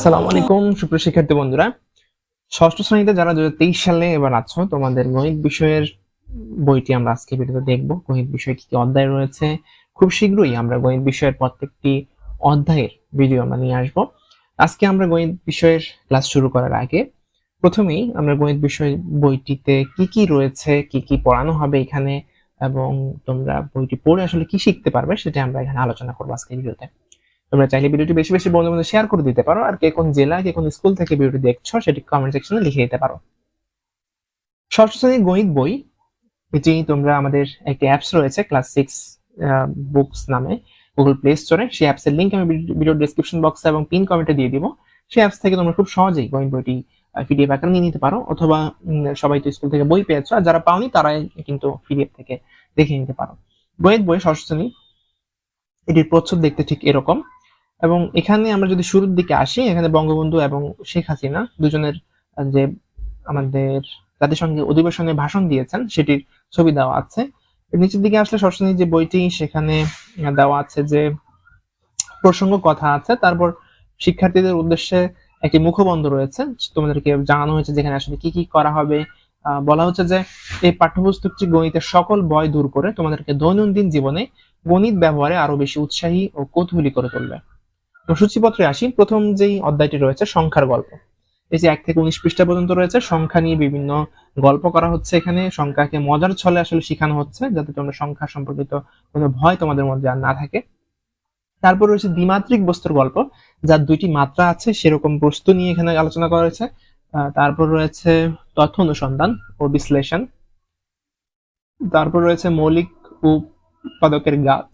আসসালামু আলাইকুম সুপ্রিয় শিক্ষার্থী বন্ধুরা, ষষ্ঠ শ্রেণীতে যারা 2023 সালে এবার আছো, তোমাদের গণিত বিষয়ের বইটি আমরা আজকে ভিডিওতে দেখব। গণিত বিষয়ে কি কি অধ্যায় রয়েছে, খুব শীঘ্রই আমরা গণিত বিষয়ের প্রত্যেকটি অধ্যায়ের ভিডিও আমরা নিয়ে আসবো। আজকে আমরা গণিত বিষয়ের ক্লাস শুরু করার আগে প্রথমেই আমরা গণিত বিষয় বইটিতে কি কি রয়েছে, কি কি পড়ানো হবে এখানে, এবং তোমরা বইটি পড়ে আসলে কি শিখতে পারবে সেটা আমরা এখানে আলোচনা করবো আজকের ভিডিওতে। তোমরা চাইলে ভিডিওটি বেশি বেশি বন্ধুদের মধ্যে শেয়ার করে দিতে পারো, আর কে কোন জেলা, কে কোন স্কুল থেকে ভিডিওটি দেখছো সেটি কমেন্ট সেকশনে লিখে দিতে পারো। ষষ্ঠ শ্রেণীর গণিত বই, এটি তোমরা আমাদের একটি অ্যাপস রয়েছে ক্লাস 6 বুকস নামে গুগল প্লে স্টোরে। সেই অ্যাপসের লিংক আমি ভিডিও ডেসক্রিপশন বক্সে এবং পিন কমেন্টে দিয়ে দিব। সেই অ্যাপস থেকে তোমরা খুব সহজেই গণিত বইটি পিডিএফ আকারে নিয়ে নিতে পারো, অথবা সবাই তো স্কুল থেকে বই পেয়েছো, আর যারা পাওনি তারাই কিন্তু পিডিএফ থেকে দেখে নিতে পারো। গণিত বই ষষ্ঠ শ্রেণী, এটির প্রচ্ছদ দেখতে ঠিক এরকম। এবং এখানে আমরা যদি শুরুর দিকে আসি, এখানে বঙ্গবন্ধু এবং শেখ হাসিনা দুজনের যে আমাদের জাতিসংঘে অধিবেশনে ভাষণ দিয়েছেন সেটির ছবি দেওয়া আছে। নিচের দিকে আসলে ষষ্ঠ শ্রেণীর যে বইটি, সেখানে দেওয়া আছে যে প্রসঙ্গ কথা আছে, তারপর শিক্ষার্থীদের উদ্দেশ্যে একটি মুখবন্ধ রয়েছে, তোমাদেরকে জানানো হয়েছে যেখানে আসলে কি কি করা হবে। বলা হচ্ছে যে এই পাঠ্যপুস্তকটি গণিতের সকল ভয় দূর করে তোমাদেরকে দৈনন্দিন জীবনে গণিত ব্যবহারে আরো বেশি উৎসাহী ও কৌতূহলী করে তুলবে। সূচিপত্রে আসি, প্রথম যেই অধ্যায়টি রয়েছে সংখ্যার গল্প। এই যে 1 থেকে 19 পৃষ্ঠা পর্যন্ত রয়েছে, সংখ্যা নিয়ে বিভিন্ন গল্প করা হচ্ছে। এখানে সংখ্যাকে মজার ছলে আসলে শেখানো হচ্ছে, যাতে তোমরা সংখ্যা সম্পর্কিত কোনো ভয় তোমাদের মধ্যে আর না থাকে। তারপর রয়েছে দ্বিমাত্রিক বস্তুর গল্প, যার 2টি মাত্রা আছে সেরকম বস্তু নিয়ে এখানে আলোচনা করা হয়েছে। তারপর রয়েছে তথ্য অনুসন্ধান ও বিশ্লেষণ। তারপর রয়েছে মৌলিক উৎপাদকের গাছ।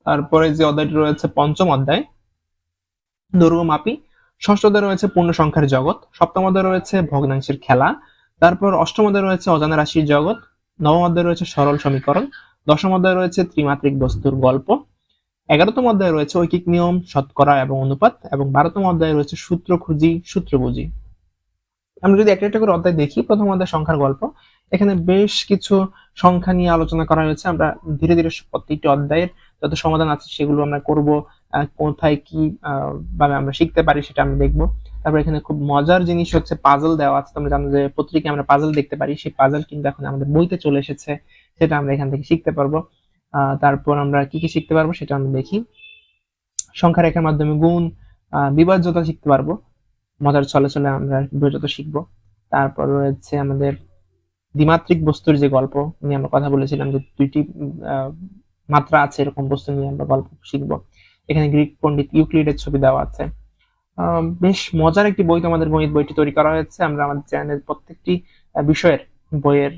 তারপরে যে অধ্যায়টি রয়েছে পঞ্চম অধ্যায় দৈর্ঘ্যমাপী। ষষ্ঠ অধ্যায় রয়েছে পূর্ণ সংখ্যার জগৎ। সপ্তম অধ্যায় রয়েছে ভগ্নাংশের খেলা। তারপর অষ্টম অধ্যায় রয়েছে অজানা রাশির জগৎ। নবম অধ্যায় রয়েছে সরল সমীকরণ। দশম অধ্যায় রয়েছে ত্রিমাত্রিক বস্তুর গল্প। 11তম অধ্যায় রয়েছে ঐকিক নিয়ম, শতকরা এবং অনুপাত। এবং 12তম অধ্যায় রয়েছে সূত্র খুঁজি, সূত্র বুঝি। আমরা যদি একটা একটা করে অধ্যায় দেখি, প্রথম অধ্যায় সংখ্যার গল্প। এখানে বেশ কিছু সংখ্যা নিয়ে আলোচনা করা হয়েছে। আমরা ধীরে ধীরে প্রত্যেকটি অধ্যায়ের যত সমাধান আছে সেগুলো আমরা করব, কোথায় কি ভাবে আমরা শিখতে পারি সেটা আমরা দেখব। তারপর এখানে খুব মজার জিনিস হচ্ছে পাজল দেওয়া আছে। তোমরা জানো যে পত্রিকায় আমরা পাজল দেখতে পারি, সেই পাজল কিন্তু এখন আমাদের বইতে চলে এসেছে, সেটা আমরা এখান থেকে শিখতে পারবো। তারপর আমরা কি কি শিখতে পারবো সেটা আমরা দেখি। সংখ্যা রেখার মাধ্যমে গুণ, বিভাজ্যতা শিখতে পারবো, মজার ছলে ছলে আমরা বিভাজ্যতা শিখবো। তারপর রয়েছে আমাদের দ্বিমাত্রিক বস্তুর যে গল্প নিয়ে আমরা কথা বলেছিলাম, যে 2টি মাত্রা আছে এরকম বস্তু নিয়ে আমরা গল্প শিখবো। এখানে গ্রিক পণ্ডিত ইউক্লিডের ছবি দেওয়া আছে। বেশ মজার একটি বই তোমাদের গণিত বইটি তৈরি করা হয়েছে। আমরা আমাদের চ্যানেলের প্রত্যেকটি বিষয়ের বইয়ের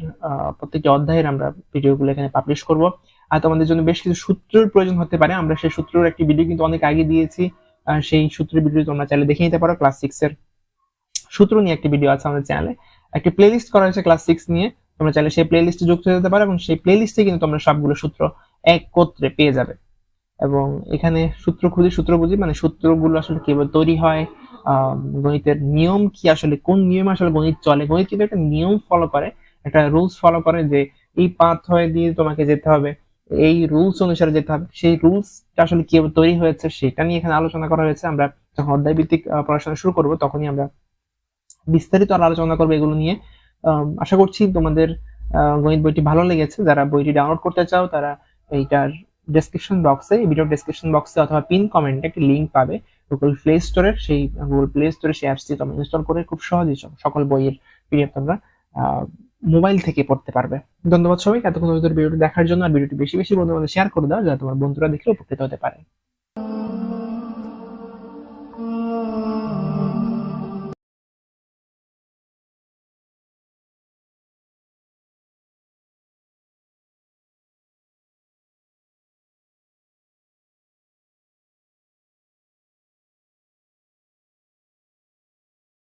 প্রত্যেকটি অধ্যায়ের আমরা ভিডিওগুলো এখানে পাবলিশ করব। আর তোমাদের জন্য বেশ কিছু সূত্রের প্রয়োজন হতে পারে, আমরা সেই সূত্রের একটি ভিডিও কিন্তু অনেক আগে দিয়েছি। সেই সূত্রের ভিডিও তোমরা চাইলে দেখে নিতে পারো। ক্লাস 6 এর সূত্র নিয়ে একটি ভিডিও আছে আমাদের চ্যানেলে, একটি প্লেলিস্ট করা হয়েছে ক্লাস 6 নিয়ে। তোমরা চাইলে সেই প্লেলিস্টে যুক্ত হতে যেতে পারো, এবং সেই প্লেলিস্টে কিন্তু তোমরা সবগুলো সূত্র একত্রে পেয়ে যাবে। এবং এখানে সূত্র খুঁজি, সূত্র বুঝি, মানে সূত্রগুলো আসলে কিভাবে তৈরি হয়, গণিতের নিয়ম কি, আসলে কোন নিয়মে আসলে গণিত চলে। গণিত কিন্তু একটা নিয়ম ফলো করে, একটা রুলস ফলো করে, যে এই পাথ হয়ে দিয়ে তোমাকে যেতে হবে, এই রুলস অনুসারে যেতে হবে। সেই রুলসটা আসলে কিভাবে তৈরি হয়েছে সেটা নিয়ে এখানে আলোচনা করা হয়েছে। আমরা যখন অধ্যায় ভিত্তিক পড়াশোনা শুরু করবো তখনই আমরা বিস্তারিত আলোচনা করবো এগুলো নিয়ে। আশা করছি তোমাদের গণিত বইটি ভালো লেগেছে। যারা বইটি ডাউনলোড করতে চাও তারা এইটার ডেসক্রিপশন বক্সে, ভিডিও ডেসক্রিপশন বক্সে অথবা পিন কমেন্টে একটি লিংক পাবে গুগল প্লে স্টোরের। সেই গুগল প্লে স্টোরে সেই অ্যাপসটি তোমরা ইনস্টল করে খুব সহজেই সকল বইয়ের পিডিএফ তোমরা মোবাইল থেকে পড়তে পারবে। ধন্যবাদ সবাইকে এতক্ষণ ভিডিওটি দেখার জন্য। আর ভিডিওটি বেশি বেশি বন্ধুদের শেয়ার করে দাও, যাতে তোমার বন্ধুরা দেখলে উপকৃত হতে পারে।